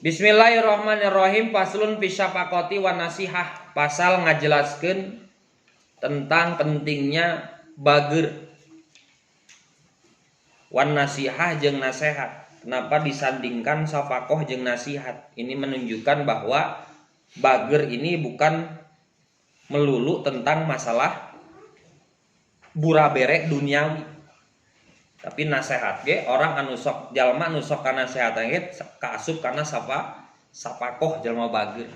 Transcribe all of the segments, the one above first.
Bismillahirrahmanirrahim. Faslun fi syafaqati wan nasihah. Pasal ngajelaskeun tentang pentingnya bageur wan nasihah jeung nasihat. Kenapa disandingkan syafaqah jeung nasihat? Ini menunjukkan bahwa bageur ini bukan melulu tentang masalah burabere duniawi. Tapi nasihat ge orang anu sok jalma anu sok kana nasehatan ge kaasup kana sapakoh jalma bageur.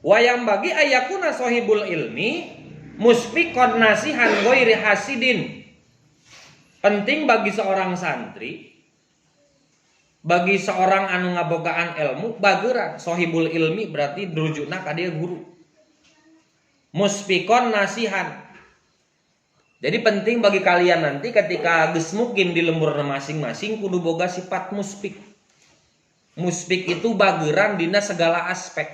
Wayang bagi ayakuna sohibul ilmi musfiqon nasihan ghairi hasidin. Penting bagi seorang santri, bagi seorang anu ngabogaan ilmu bageuran. Sohibul ilmi berarti drujuna ka dia guru. Musfiqon nasihan. Jadi penting bagi kalian nanti ketika geus mungkin di lembur masing-masing kudu boga sifat musfik. Musfik itu bageuran dina segala aspek.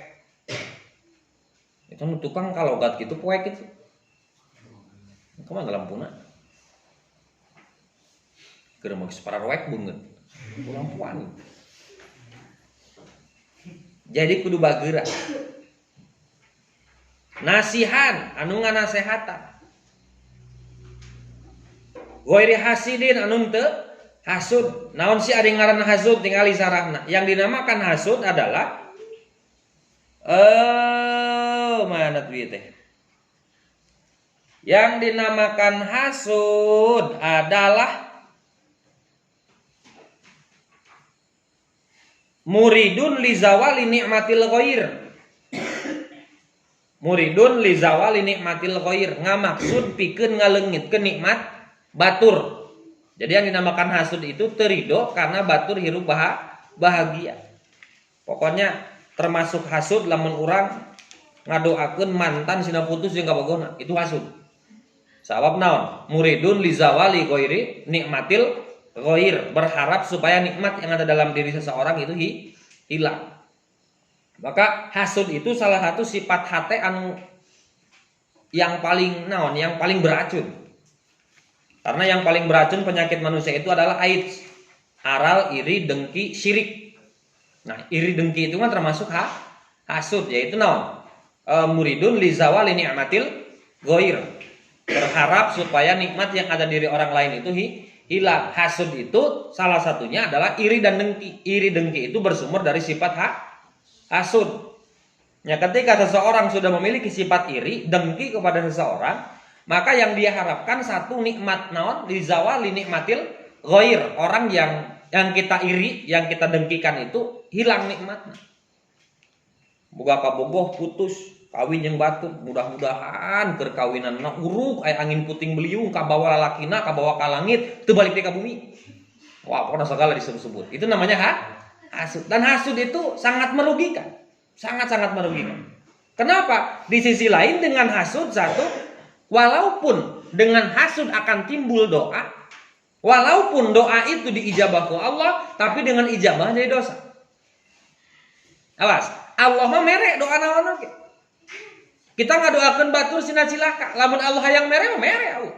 Itu tukang kalogat gitu poek itu. Kemana lampuna? Keur geus pararoek beungeut. Lampuan. Jadi kudu bageuran. Nasihan anu nganasehatan. Ghairi hasidin anu teu hasud. Naon si ari ngaranna hasud tingali sarahna. Yang dinamakan hasud adalah mana tuh teh? Yang dinamakan hasud adalah muridun li zawali nikmatil ghair. Muridun li zawali nikmatil ghair, ngamaksud pikeun ngaleungitkeun nikmat batur. Jadi yang dinamakan hasud itu terido karena batur hirup bahagia. Pokoknya termasuk hasud lamun urang ngadoakeun mantan sina putus jeung kabogona, itu hasud. Sabab naon? Muridun li zawali ghairi nikmatil ghair, berharap supaya nikmat yang ada dalam diri seseorang itu hilang. Maka hasud itu salah satu sifat hate anu yang paling naon, yang paling beracun. Karena yang paling beracun penyakit manusia itu adalah AIDS, aral, iri, dengki, syirik. Nah, iri dengki itu kan termasuk hasud, yaitu naon? Muridun li zawali ni'matil ghair. Berharap supaya nikmat yang ada diri orang lain itu hilang. Hasud itu salah satunya adalah iri dan dengki. Iri dengki itu bersumber dari sifat hasud. Ya, ketika seseorang sudah memiliki sifat iri, dengki kepada seseorang, maka yang dia harapkan satu nikmat naon li zawali nikmatil ghair. Orang yang kita iri, yang kita dengkikan itu hilang nikmatnya. Boga kabogoh putus, kawin jeung batur, mudah-mudahan keur kawinanna urug aya angin puting beliung ka bawa lalakina, ka bawa ka langit, teu balik deui ka bumi. Wah, pokoknya segala disebut-sebut. Itu namanya hasud. Dan hasud itu sangat merugikan. Sangat-sangat merugikan. Kenapa? Di sisi lain dengan hasud satu, walaupun dengan hasud akan timbul doa, walaupun doa itu diijabah ke Allah, tapi dengan ijabah jadi dosa. Awas, Allah mah mere doa naon oge. Kita ngadoakeun batur sina cilaka, lamun Allah hayang mere mah mere Allah.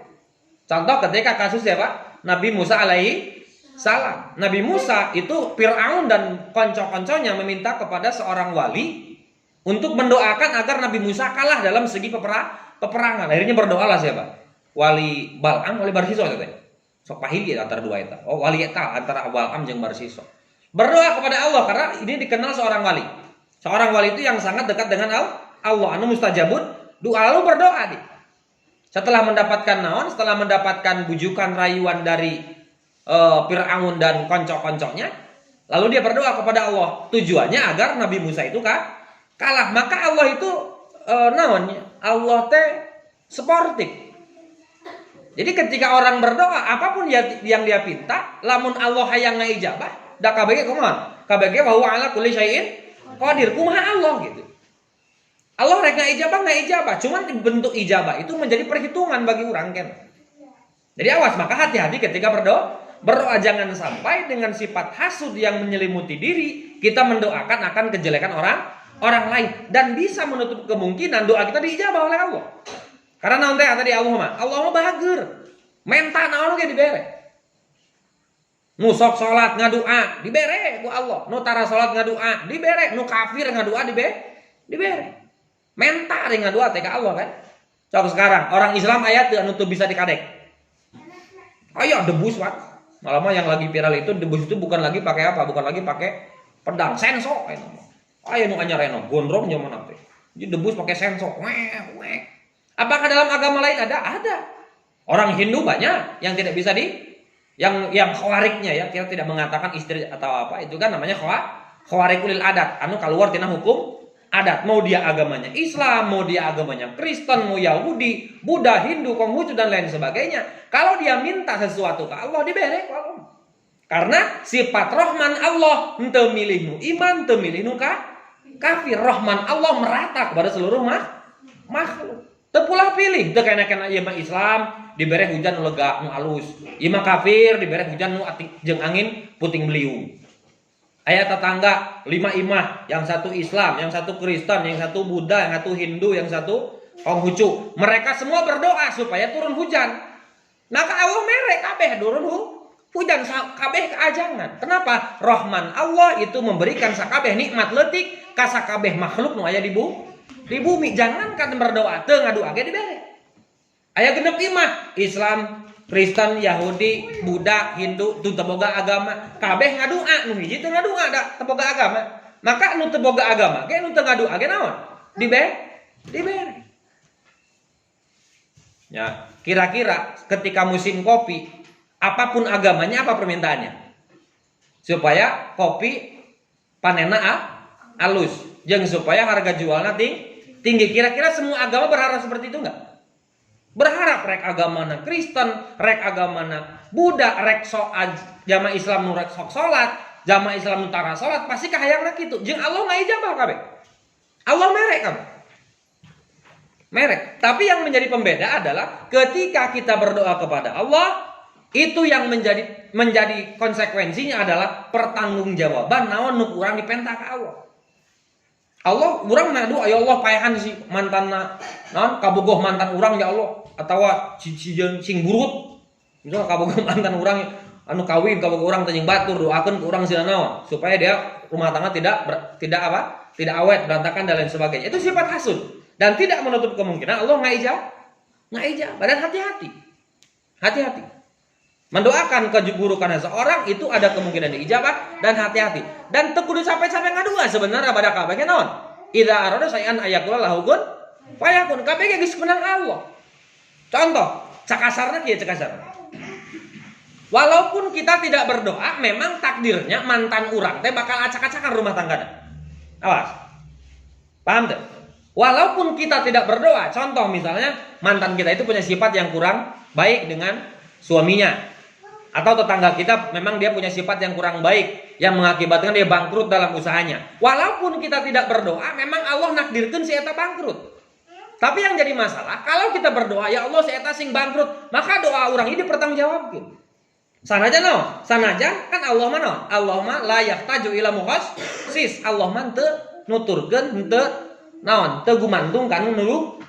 Contoh ketika kasus siapa? Nabi Musa alaihi salam. Nabi Musa itu Fir'aun dan konco-konconya meminta kepada seorang wali untuk mendoakan agar Nabi Musa kalah dalam segi peperangan. Akhirnya berdoalah siapa? Wali Bal'am, wali Barsiso itu teh. Sok pahili antara dua eta. Oh, wali eta antara Bal'am jeung Barsiso. Berdoa kepada Allah karena ini dikenal seorang wali. Seorang wali itu yang sangat dekat dengan Allah, anu mustajabun doa. Lalu berdoa dia. Setelah mendapatkan naon? Setelah mendapatkan bujukan rayuan dari Fir'aun dan konco-konconya, lalu dia berdoa kepada Allah. Tujuannya agar Nabi Musa itu kalah. Maka Allah itu naonnya? Allah teh sportif. Jadi ketika orang berdoa apapun yang dia pinta, lamun Allah hayang ngaijabah, da kabege kumaha? Kabege wa huwa ala kulli syai'in qadir. Kumaha Allah gitu. Allah rek ngaijabah, cuman bentuk ijabah itu menjadi perhitungan bagi orang kan. Jadi awas, maka hati-hati ketika berdoa jangan sampai dengan sifat hasud yang menyelimuti diri kita mendoakan akan kejelekan orang lain, dan bisa menutup kemungkinan doa kita diijabah oleh Allah. Karena naon teh tadi Allah mah bageur. Menta naon ge dibere. Nu sok salat ngadua dibere ku Allah, nu tara salat ngadua dibere, nu kafir ngadua dibere. Menta ring ngadua teh ka Allah kan. Sok sekarang orang Islam aya teu anu teu bisa dikadek. Aya debus wat. Malah mah yang lagi viral itu debus itu bukan lagi pakai apa? Bukan lagi pakai pedang, senso aya mah. Aya nu anyarena gondrong zaman teh. Jadi debus pakai senso. Apakah dalam agama lain ada? Ada. Orang Hindu banyak yang tidak bisa yang khawariknya ya, kita tidak mengatakan istri atau apa, itu kan namanya khawarikul adat, anu keluar tina hukum adat. Mau dia agamanya Islam, mau dia agamanya Kristen, mau Yahudi, Buddha, Hindu, Konghucu dan lain sebagainya. Kalau dia minta sesuatu ke Allah diberi ke Allah. Karena sifat Rahman Allah henteu milih nu iman, henteu milih nu kafir. Rahman Allah merata kepada seluruh makhluk. Teu pulah pilih, teu kena ieu mah Islam dibere hujan nu lega nu alus. Ieu mah kafir dibere hujan nu jeung angin puting beliung. Aya tetangga 5 imah, yang satu Islam, yang satu Kristen, yang satu Buddha, yang satu Hindu, yang satu Konghucu. Mereka semua berdoa supaya turun hujan. Maka Allah mere kabeh turun hujan kabeh keajangan. Kenapa? Rahman Allah itu memberikan sakabeh nikmat leutik ka sakabeh makhluk nu aya di bumi. Jangankan berdoa teu ngadua ge dibere. Aya genep imah, Islam, Kristen, Yahudi, Buddha, Hindu, teu boga agama, kabeh ngadua, nu hiji teu ngadua da teu boga agama. Maka nu teu boga agama ge nu teu ngadua ge naon? Dibere. Ya, kira-kira ketika musim kopi, apapun agamanya apa permintaannya? Supaya kopi panenna alus, jeung supaya harga jualna tinggi. Kira-kira semua agama berharap seperti itu enggak? Berharap rek agamana Kristen, rek agamana Buddha, rek jamaah Islam nu rek sok salat, jamaah Islam nu tara salat, pasti kahayangna kitu. Jeung Allah ngaijabah kabeh. Allah merek kabeh. Merek. Tapi yang menjadi pembeda adalah ketika kita berdoa kepada Allah, itu yang menjadi konsekuensinya adalah pertanggungjawaban naon nu urang dipenta ka Allah. Allah urang ngadu ya Allah paehan si mantanna naon kabogoh mantan urang ya Allah atawa sing burut. Misal kabogoh mantan urang anu kawin kabogoh urang teh jeung batur doakeun ke urang sila naon supaya dia rumah tangga tidak awet berantakan dan lain sebagainya. Itu sifat hasud dan tidak menutup kemungkinan Allah ngaijab. Dan hati-hati. Mendoakan keburukan seseorang itu ada kemungkinan diijabah dan hati-hati. Dan teu kudu sampai ngadua sebenarnya pada kabeh naon? Idza arada sayan ayakul lahu kun fayakun. Kabeh geus menang Allah. Contoh, cakasarna kieu cakasarna. Walaupun kita tidak berdoa, memang takdirnya mantan urang teh bakal acak-acakan rumah tanggana. Awas. Paham teu? Walaupun kita tidak berdoa, contoh misalnya mantan kita itu punya sifat yang kurang baik dengan suaminya. Atau tetangga kita memang dia punya sifat yang kurang baik yang mengakibatkan dia bangkrut dalam usahanya. Walaupun kita tidak berdoa, memang Allah nakdirkeun si eta bangkrut. Tapi yang jadi masalah, kalau kita berdoa, ya Allah si eta sing bangkrut, maka doa urang ieu dipertanggungjawabkeun. Sanajan naon? Sanajan kan Allah mah naon? Allah mah la yahtaju ila mukhassis. Allah mah teu nuturkeun henteu naon? Teu gumantung kana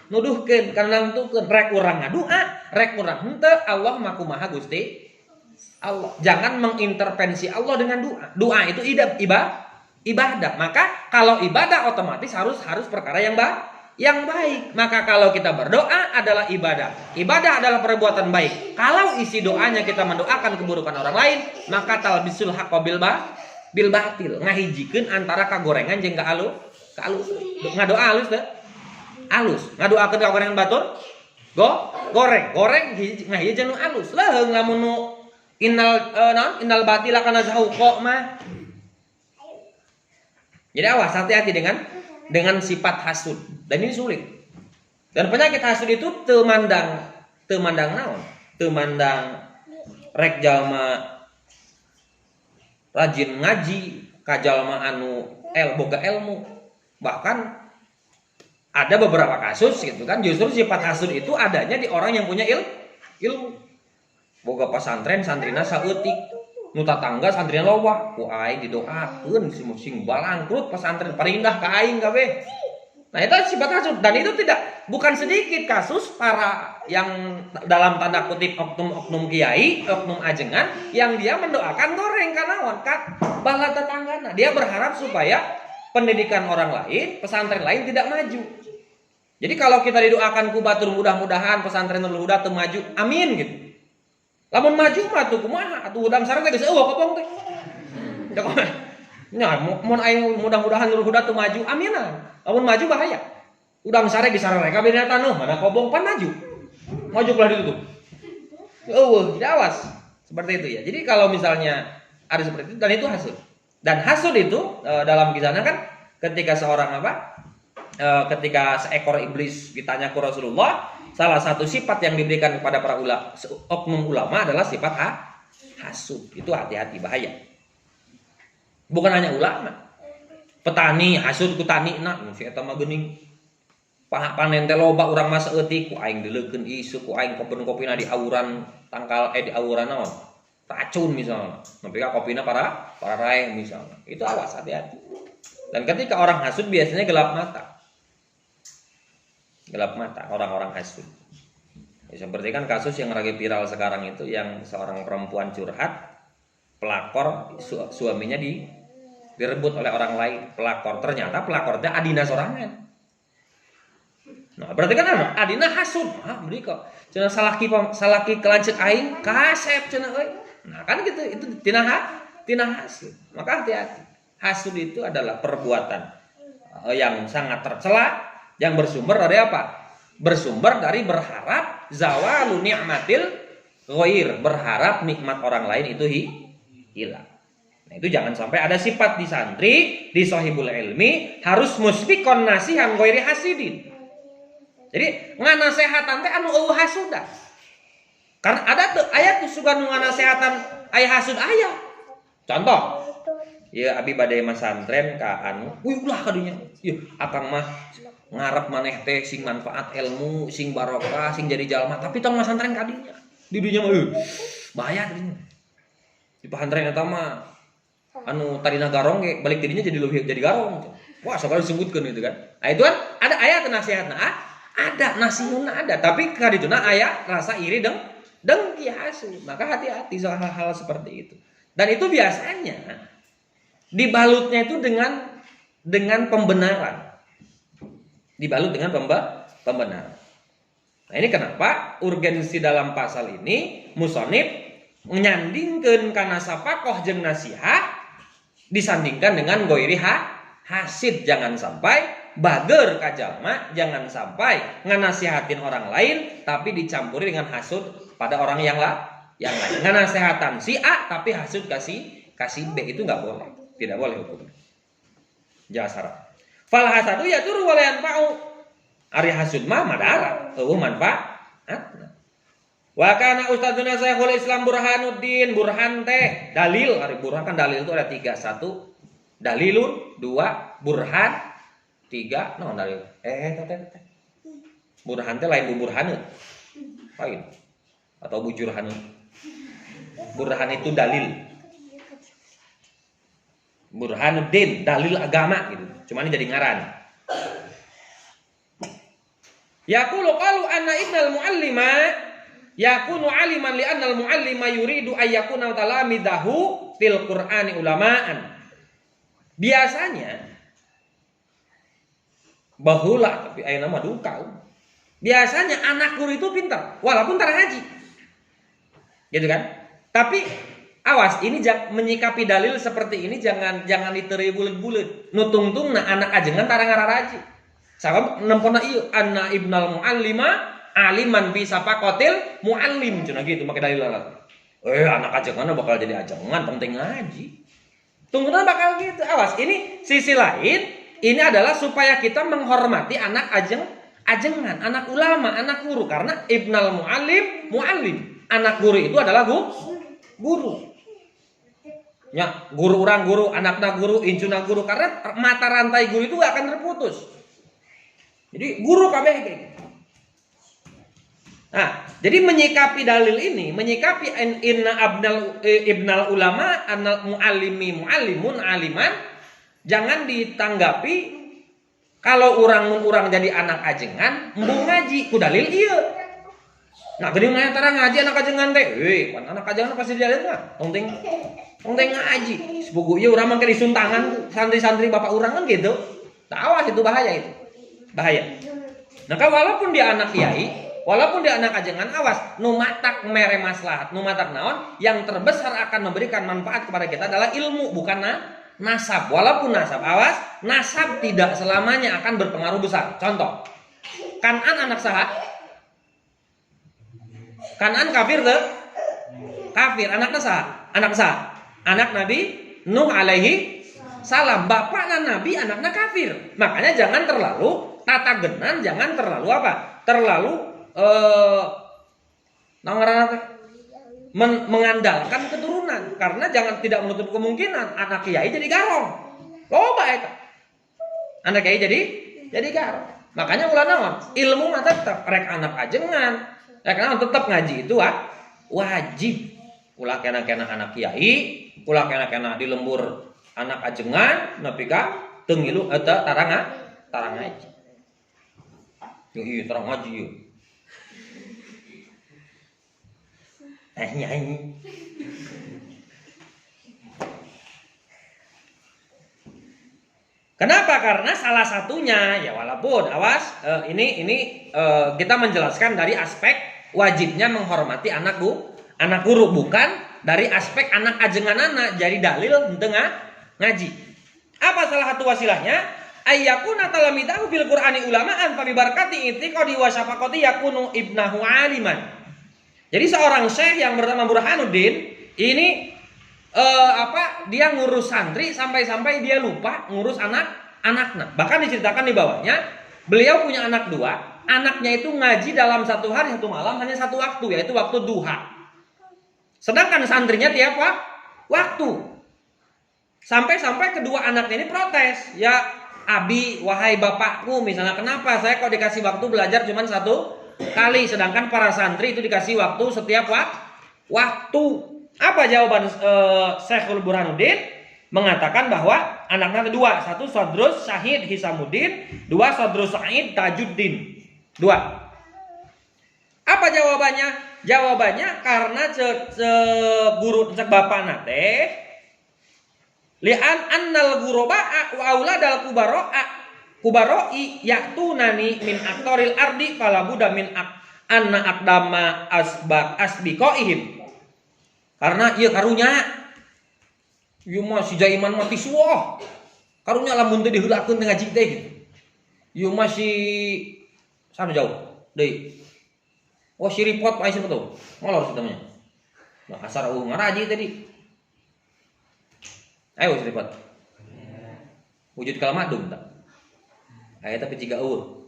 nuduhkeun kana nantukeun rek urang ngadua, rek urang henteu Allah mah kumaha Gusti Allah. Jangan mengintervensi Allah dengan doa. Doa itu ibadah. Maka kalau ibadah otomatis harus perkara yang baik. Maka kalau kita berdoa adalah ibadah. Ibadah adalah perbuatan baik. Kalau isi doanya kita mendoakan keburukan orang lain, maka talbisul haqqa bil batil. Ngahijikeun antara kagorengan jeung kaalus. Ngadoa alus teh. Alus. Ngadoakeun kagorengan batur. Goreng ngahijikeun nu alus. Leung lamun nu innal batila kana zahuqa mah. Jadi awas, hati-hati dengan sifat hasud. Dan ini sulit. Dan penyakit hasud itu teu mandang naon? Teu mandang rek jalma rajin ngaji, ka jalma anu boga ilmu. Bahkan ada beberapa kasus gitu kan, justru sifat hasud itu adanya di orang yang punya ilmu. Boga pesantren santrina saeutik, nu tatangga santrina loba, ku aing didoakeun sing balangkrut pesantren parindah ka aing kabeh. Nah itu sifat hasud, dan itu bukan sedikit kasus para yang dalam tanda kutip oknum-oknum kiai, oknum ajengan yang dia mendoakan goreng kanaon kat bala tetanggana. Dia berharap supaya pendidikan orang lain, pesantren lain tidak maju. Jadi kalau kita didoakan ku batur mudah-mudahan pesantren Nurul Huda teu maju, amin gitu. Lamun maju mah tuh kumaha atuh udang sareng teh geus eueuh kopong teh. Nya mun aing mudah-mudahan Nurul Huda teu maju, aminan. Lamun maju bahaya. Udang sare di sareng reka beda tanuh, mana kobong pan maju. Maju belah ditutup. Eueuh, jadi awas. Seperti itu ya. Jadi kalau misalnya ada seperti itu dan itu hasud. Dan hasud itu dalam kisahnya kan ketika seorang ketika seekor iblis ditanya ke Rasulullah, salah satu sifat yang diberikan kepada para oknum ulama adalah sifat hasud. Itu hati-hati, bahaya. Bukan hanya ulama. Petani hasud ku tani na si eta mah geuning panen teh loba urang mah saeutik ku aing deuleukeun isu ku aing kopina di awuran di awuran naon racun misalnya nepi ka kopina para raeh misalnya. Itu awas, hati-hati. Dan ketika orang hasud biasanya gelap mata orang-orang hasud. Ya, seperti kan kasus yang lagi viral sekarang itu yang seorang perempuan curhat, pelakor suaminya direbut oleh orang lain. Ternyata pelakornya adina sorangan. Nah, berarti kan adina hasud. Beri kok cenah salaki kelanceuk aing kasep cenah euy. Nah, kan gitu, itu tina hasud. Maka hati-hati. Hasud itu adalah perbuatan yang sangat tercela yang bersumber dari apa? Bersumber dari berharap zawalu ni'matil ghair, berharap nikmat orang lain itu hilang. Nah, itu jangan sampai ada sifat di santri, di sahibul ilmi harus musbikon nasihan ghairi hasidin. Jadi nganasehatan teh anu eueuh hasuda. Karena ada tuh ayat tuh suka nu nganasehatan aya hasud aya. Contoh, ya abi bade masantren ka anu, ulah kadunya. Ieu akang mah ngarep maneh teh sing manfaat ilmu, sing barokah, sing jadi jalma, tapi tong masantren ka dinya. Di dinya mah bahaya dinya. Di pesantren eta mah anu tadina garong ge balik dirinya jadi garong. Wah, sok disebutkeun gitu kan. Nah, itu kan ada ayat nasihatna, ada nasihatna ada, tapi kadituna aya rasa iri dengki hasud. Maka hati-hati soal hal-hal seperti itu. Dan itu biasanya dibalutnya itu dengan pembenaran. Dibalut dengan pembenaran. Nah, ini kenapa urgensi dalam pasal ini musonib menyandingkan kana sapakoh jeung nasihat disandingkan dengan goiri hasid. Jangan sampai bager ka jalma, jangan sampai nganasihatin orang lain tapi dicampuri dengan hasud pada orang yang lain. Nganasehatan si A tapi hasud kasih B, itu enggak boleh. Tidak boleh hukumnya. Jasara. Fal hasadu yadur wa la yanfa'u. Ari hasud mah madara, eueuh manfaatna. Wa kana ustadzuna Syekhul Islam Burhanuddin, burhan teh dalil, ari burhan kan dalil itu ada 3. 1 dalilun, 2 burhan, 3 naon dalil. Teh. Burhan teh lain burhaneut. Lain. Atau bujurhaneut. Burhan itu dalil. Burhanuddin, dalil agama gitu. Cuma ini jadi ngaran. Yaqulu qalu anna ibnal muallima yakunu aliman li annal muallima yuridu ayyakuna talamidahu fil Qur'ani ulama'an. Biasanya bahula tapi aya nama duka. Biasanya anak guru itu pintar walaupun tara ngaji. Gitu kan? Tapi awas, ini menyikapi dalil seperti ini jangan diteri bulet-bulet. Nu tungtungna anak ajengan tara ngararaji. Sabab nempona ieu anna ibnal muallima aliman bi safaqatil muallim cenah gitu make dalil alat. Anak ajengan bakal jadi ajengan penting ngaji. Tungtungna bakal gitu. Awas, ini sisi lain, ini adalah supaya kita menghormati anak ajengan, anak ulama, anak guru karena ibnal muallim. Anak guru itu adalah guru. Ya, guru orang guru, anakna guru, incuna guru, karena mata rantai guru itu gak akan terputus. Jadi guru kabeh kayak gitu. Nah, jadi menyikapi dalil ini, menyikapi inna ibnal ulama anal muallimun aliman, jangan ditanggapi Kalau urang jadi anak ajengan embung ngaji ku dalil ieu. Nah geuning mah tara ngaji anak ajengan teh. Pan anak ajengan pasti dalil mah. Penting ngaji. Sepugu ieu urang mah ke disuntangan santri-santri bapak urang kan gitu. Awas itu bahaya itu. Bahaya. Nah walaupun dia anak kiai, walaupun dia anak ajengan, awas nu matak mere maslahat, nu matak naon yang terbesar akan memberikan manfaat kepada kita adalah ilmu, bukan nasab. Walaupun nasab, awas, nasab tidak selamanya akan berpengaruh besar. Contoh, Kan'an anak saha? Kan'an kafir ke? Kafir, anaknya saha? Anak saha? Anak Nabi Nuh alaihi salam. Bapaknya Nabi, anaknya kafir. Makanya jangan terlalu tata genan, jangan terlalu apa? Terlalu mengandalkan keturunan, karena jangan tidak menutup kemungkinan anak kiai jadi garong. Loba eta. Anak kiai jadi garong. Makanya ulah naon? Ilmu mah tetep rek anak ajengan. Rek naon tetep ngaji itu wajib. Ulah kena anak kiai, ulah kena di lembur anak ajengan nepi ka teu ngilu eta tarang ngaji. Yo ieu tarang ngaji yeuh. Nyanyi. Kenapa? Karena salah satunya ya walaupun awas ini kita menjelaskan dari aspek wajibnya menghormati anak guru, bukan dari aspek anak ajenganana jadi dalil henteu ngaji. Apa salah satu wasilahnya? Ayyakuna talamidahu fil Qur'ani ulamaan fa bi barakati itiqadi wa syafaqati yakunu ibnahu aliman. Jadi seorang syekh yang bernama Burhanuddin ini dia ngurus santri sampai-sampai dia lupa ngurus anak-anaknya. Bahkan diceritakan di bawahnya, beliau punya anak 2, anaknya itu ngaji dalam satu hari satu malam hanya satu waktu, yaitu waktu duha. Sedangkan santrinya tiap waktu. Sampai-sampai kedua anaknya ini protes, ya Abi, wahai bapakku, misalnya kenapa saya kok dikasih waktu belajar cuma satu kali, sedangkan para santri itu dikasih waktu setiap waktu. Apa jawaban Syekhul Burhanuddin? Mengatakan bahwa anaknya kedua, satu Sodrus Syahid Hisamuddin, 2 Sodrus Said Tajuddin. 2. Apa jawabannya? Jawabannya karena guru cek bapana teh li'an annal guroba'a wa auladal kubaroi yaktunani min aktoril ardi falabuda min anna akdama asbiqoihim. Karena ieu karunya ieu mah si jaiman mati suah. Karunya lamun teu diheulakeun teh ngaji teh gitu. Ieu mah si sana jauh deui. Oh si report aya siapa tuh? Molor situ namanya. Nah asar ngaraji tadi. Ayo si report. Wujud kalamadung tak? Aya tapi jiga eueuh.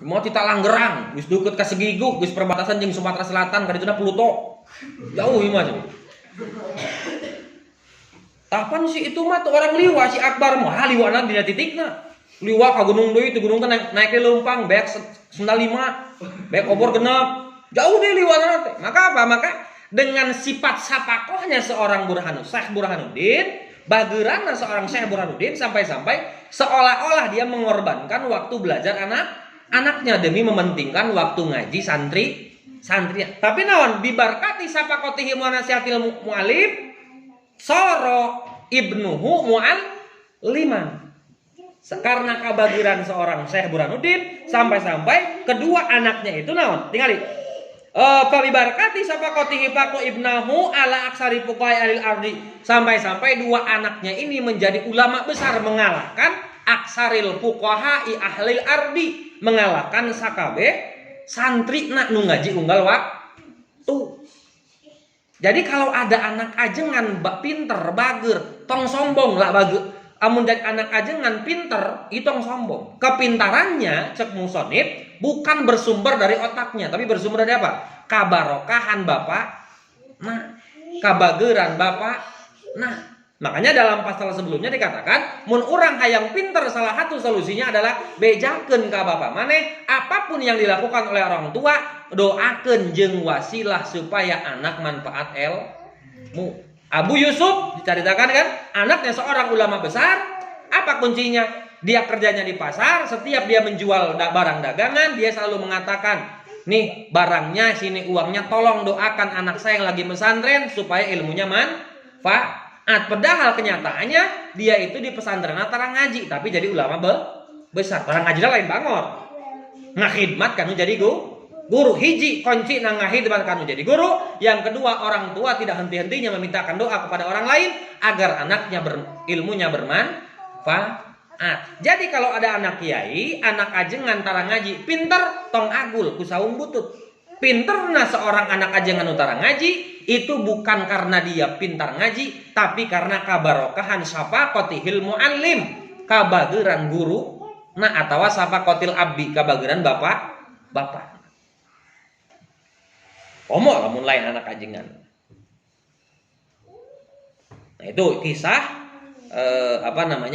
Mau ti Talanggerang, geus deukeut ka Segiguk, geus perbatasan jeung Sumatera Selatan, ka dituna Pluto. Jauh ieu mah. Tapan si itu mah tuh orang liwa si Akbar mah liwana dina titikna. Liwa ka gunung deui, teu gunung teh naik ke leumpang, beak sendal 5, beak obor genep. Jauh deui liwana teh. Maka apa? Maka dengan sifat sapakohnya seorang Syekh Burhanuddin, bageuranna seorang Syekh Burhanuddin sampai-sampai seolah-olah dia mengorbankan waktu belajar anaknya demi mementingkan waktu ngaji santrinya. Tapi naon bibarkati sapakotihi wa nasihatil mu'alim soro ibnuhu mu'alliman. Karena kabagiran seorang Syekh Burhanuddin sampai-sampai kedua anaknya itu naon? Tingali. Bibarkati sapakotihi faqo ibnahu ala aksari fuqaha alil ardi. Sampai-sampai dua anaknya ini menjadi ulama besar mengalahkan aksaril fuqaha ahlil ardi, mengalahkan sakabe santri nak nu ngaji unggal waktu. Jadi kalau ada anak ajengan pinter bager, tong sombong lah bager. Amun jadi anak ajengan pinter, itu tong sombong. Kepintarannya cek musonib bukan bersumber dari otaknya, tapi bersumber dari apa? Kabarokahan bapak. Nah, kabageran bapak. Nah, makanya dalam pasal sebelumnya dikatakan mun urang hayang pinter, salah satu solusinya adalah bejakeun ka bapak maneh apapun yang dilakukan oleh orang tua, doakeun jeung wasilah supaya anak manfaat ilmu. Abu Yusuf diceritakan kan, anaknya seorang ulama besar, Apa kuncinya? Dia kerjanya di pasar, setiap dia menjual barang dagangan, dia selalu mengatakan, nih barangnya, sini uangnya, tolong doakan anak saya yang lagi pesantren supaya ilmunya manfaat. Padahal kenyataannya dia itu di pesantren antara ngaji, tapi jadi ulama besar. Orang ngaji lain bangor. Ngahidmat kan jadi guru. Hiji kunci nang ngahidmat kan jadi guru. Yang kedua, orang tua tidak henti-hentinya memintakan doa kepada orang lain agar anaknya ilmunya bermanfaat. Jadi kalau ada anak kiai, anak ajengan tara ngaji, pinter tong agul kusaung butut. Pinterna seorang anak ajengan utara ngaji itu bukan karena dia pintar ngaji, tapi karena kabarokahan syafaqatihil muallim, kabageran guru, atawa syafaqatil abdi, kabageran bapak. Omong lamun lain anak ajengan. Nah, itu kisah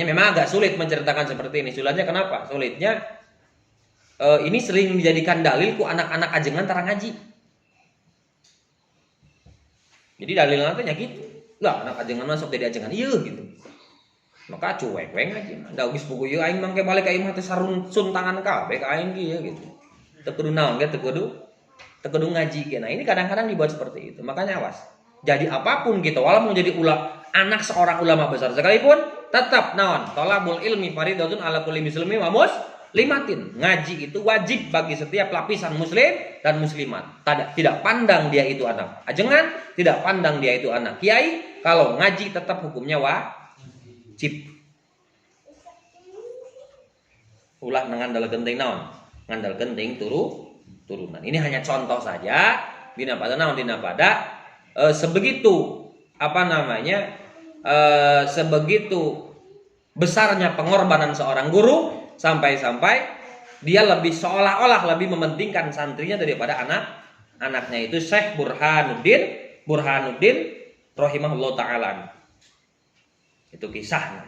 memang agak sulit menceritakan seperti ini. Sulitnya kenapa? Sulitnya ini sering dijadikan dalil ku anak-anak ajengan tara ngaji. Jadi dalil nantinya gitu. Lah anak ajengan masuk jadi ajengan iya gitu. Maka cuek aja. Da geus puguh ieu aing mangke balik ka imah teh suntangan kabeh ka aing kieu gitu. Teu kudu naon ge teu kudu ngaji ge. Nah, ini kadang-kadang dibuat seperti itu. Makanya awas. Jadi apapun gitu, walaupun jadi anak seorang ulama besar sekalipun, tetap naon thalabul ilmi faridatun ala kulli muslimin wa muslimatin. Ngaji itu wajib bagi setiap lapisan muslim dan muslimat. Tidak pandang dia itu anak ajengan, tidak pandang dia itu anak kiai, kalau ngaji tetap hukumnya wajib. Ulah ngandal genting naon? Ngandal genting turunan. Ini hanya contoh saja. Dina pada naon dina pada sebegitu sebegitu besarnya pengorbanan seorang guru sampai-sampai dia lebih seolah-olah lebih mementingkan santrinya daripada anaknya. Itu Syekh Burhanuddin rahimahullah ta'ala. Itu kisahnya.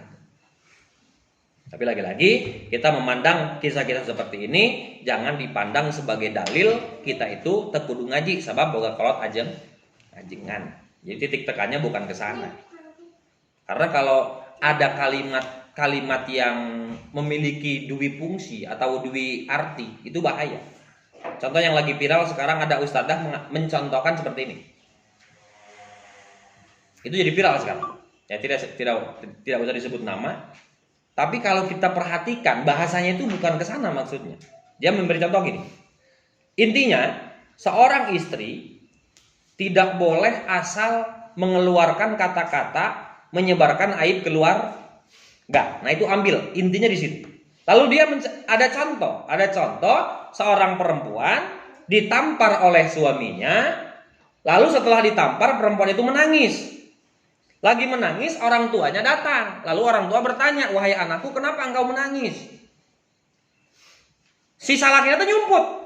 Tapi lagi-lagi kita memandang kisah-kisah seperti ini jangan dipandang sebagai dalil kita itu tekudu ngaji sebab boga kolot ajengan. Jadi titik tekannya bukan ke sana. Karena kalau ada kalimat yang memiliki dui fungsi atau dui arti, itu bahaya. Contoh yang lagi viral sekarang, ada ustadzah mencontohkan seperti ini. Itu jadi viral sekarang. Ya tidak usah disebut nama. Tapi kalau kita perhatikan bahasanya itu bukan ke sana maksudnya. Dia memberi contoh gini. Intinya, seorang istri tidak boleh asal mengeluarkan kata-kata menyebarkan aib keluar. Enggak. Nah, itu ambil intinya di situ. Lalu dia ada contoh seorang perempuan ditampar oleh suaminya. Lalu setelah ditampar perempuan itu menangis. Lagi menangis, orang tuanya datang. Lalu orang tua bertanya, "Wahai anakku, kenapa engkau menangis?" Si salaknya itu nyumput.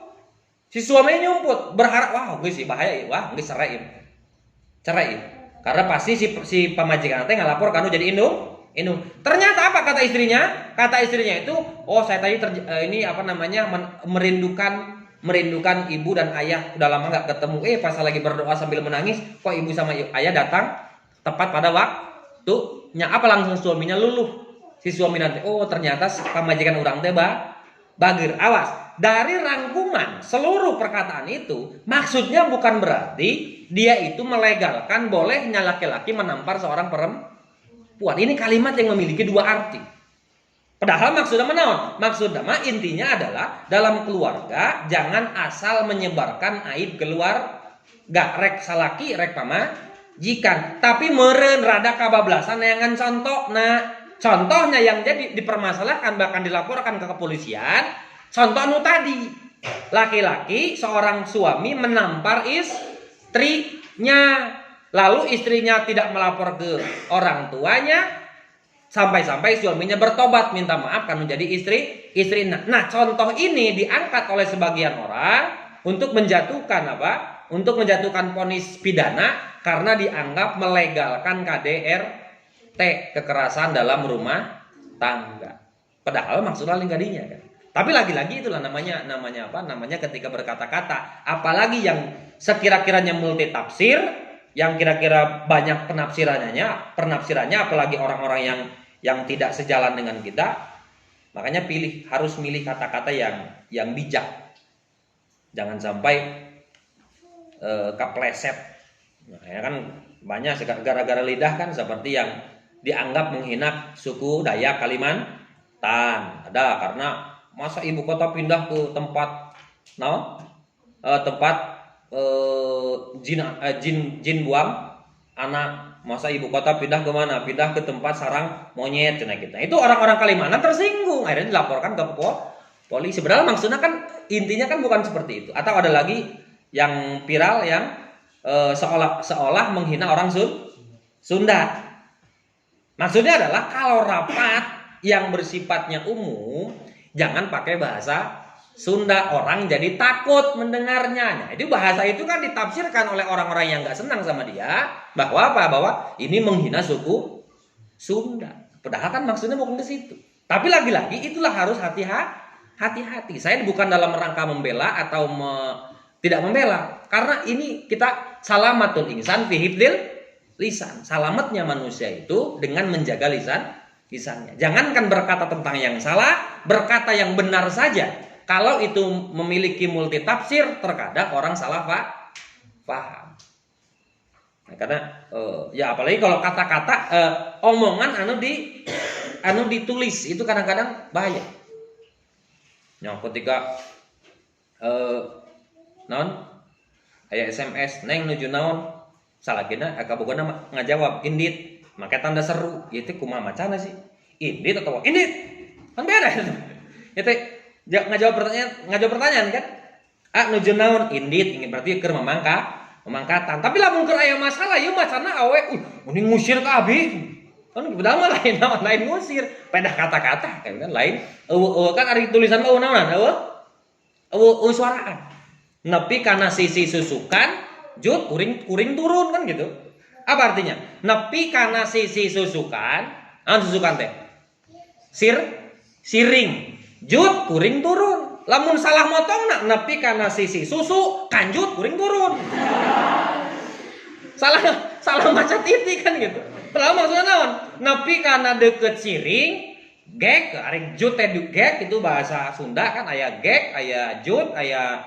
Si suaminya nyumput, berharap, wah geus sih bahaya ieu, wah geus cerai. Karena pasti si pamajikan teh ngalapor kanu jadi indung. Ternyata apa kata istrinya? Kata istrinya itu, "Oh, saya tadi merindukan ibu dan ayah, udah lama enggak ketemu. Pas lagi berdoa sambil menangis, kok ibu sama ayah datang tepat pada waktunya." Apa langsung suaminya luluh. Si suami nanti, oh ternyata pamajikan urang teh bagir. Awas. Dari rangkuman seluruh perkataan itu, maksudnya bukan berarti dia itu melegalkan bolehnya laki-laki menampar seorang perempuan. Ini kalimat yang memiliki dua arti. Padahal maksudnya menaon? Maksudnya intinya adalah dalam keluarga jangan asal menyebarkan aib keluar. Gak rek salaki rek pamajikan, tapi meureun rada kabablasan neangan contoh. Nah, contohnya yang jadi dipermasalahkan bahkan dilaporkan ke kepolisian. Contoh anu tadi, laki-laki seorang suami menampar istrinya, lalu istrinya tidak melapor ke orang tuanya, sampai-sampai suaminya bertobat minta maaf kan menjadi istri. Nah, contoh ini diangkat oleh sebagian orang untuk menjatuhkan Untuk menjatuhkan vonis pidana karena dianggap melegalkan KDRT, kekerasan dalam rumah tangga. Padahal maksudnya lain kadinya kan. Tapi lagi-lagi itulah namanya ketika berkata-kata, apalagi yang sekira-kiranya multi tafsir, yang kira-kira banyak penafsirannya, apalagi orang-orang yang tidak sejalan dengan kita, makanya harus milih kata-kata yang bijak. Jangan sampai kepleset. Nah, ya kan banyak gara-gara lidah kan seperti yang dianggap menghina suku Dayak Kalimantan. Ada karena masa ibu kota pindah ke tempat jin buang anak. Masa ibu kota pindah ke mana? Pindah ke tempat sarang monyet cina kita. Itu orang-orang Kalimantan tersinggung, akhirnya dilaporkan ke polisi. Sebenarnya maksudnya kan intinya kan bukan seperti itu. Atau ada lagi yang viral yang seolah menghina orang Sunda. Maksudnya adalah kalau rapat yang bersifatnya umum jangan pakai bahasa Sunda, orang jadi takut mendengarnya. Nah, itu bahasa itu kan ditafsirkan oleh orang-orang yang nggak senang sama dia bahwa apa? Bahwa ini menghina suku Sunda. Padahal kan maksudnya bukan ke situ. Tapi lagi-lagi itulah harus hati-hati. Saya bukan dalam rangka membela atau tidak membela, karena ini kita salamatul insan fi hifdzil lisan. Selamatnya manusia itu dengan menjaga lisannya. Jangankan berkata tentang yang salah, berkata yang benar saja. Kalau itu memiliki multi tafsir, terkadang orang salah paham. Nah, karena ya apalagi kalau kata-kata omongan anu ditulis itu kadang-kadang bahaya. Yang ketika aya SMS neng nuju naon salahkina kabogona ngajawab indit make tanda seru ieu teh kumaha macana sih indit atau indit kan beda itu ngajawab pertanyaan kan nuju naon indit ingin berarti keur memangkatan tapi lamun keur aya masalah ieu macana awe mending ngusir ka abi kan padahal mah lain ngusir pedah kata-kata kan lain kan ari tulisan mah naonan eueuh suaraan nepi kana sisi susukan jut kuring turun kan gitu. Apa artinya? Nepi kana sisi susukan, susukan teh. Siring, jut kuring turun. Lamun salah motongna nepi kana sisi susu, kanjut kuring turun. salah maca titik kan gitu. Padahal maksudnya naon? Nepi kana deukeut siring, gek, ari jut teh gek itu bahasa Sunda kan aya gek, aya jut, aya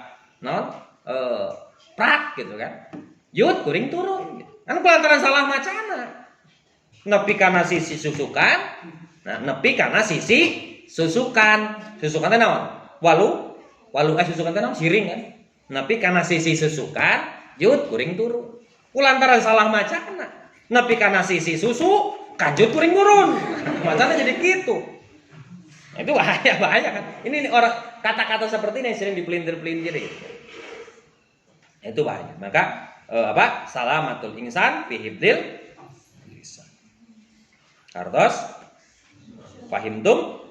prak gitu kan. Yud kuring turun. Kan pelantaran salah macana. Nepi kana sisi susukan, nah nepi kana sisi susukan. Susukan teh naon? Walu susukan teh naon? Siring kan. Nepi kana sisi susukan, yud kuring turun. Pelantaran salah macana. Nepi kana sisi susu, kanjut kuring turun. Macana jadi gitu. Itu bahaya kan. Ini orang kata-kata seperti ini yang sering dipelintir-pelintir gitu. Itu bahaya. Maka salamatul insan fi hifdzil lisan. Kartos fahimtum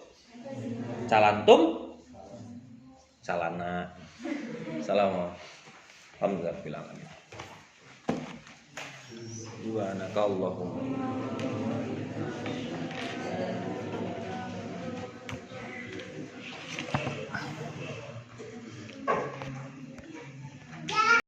calantum calana. Alhamdulillah rabbil alamin. Subhanakallahumma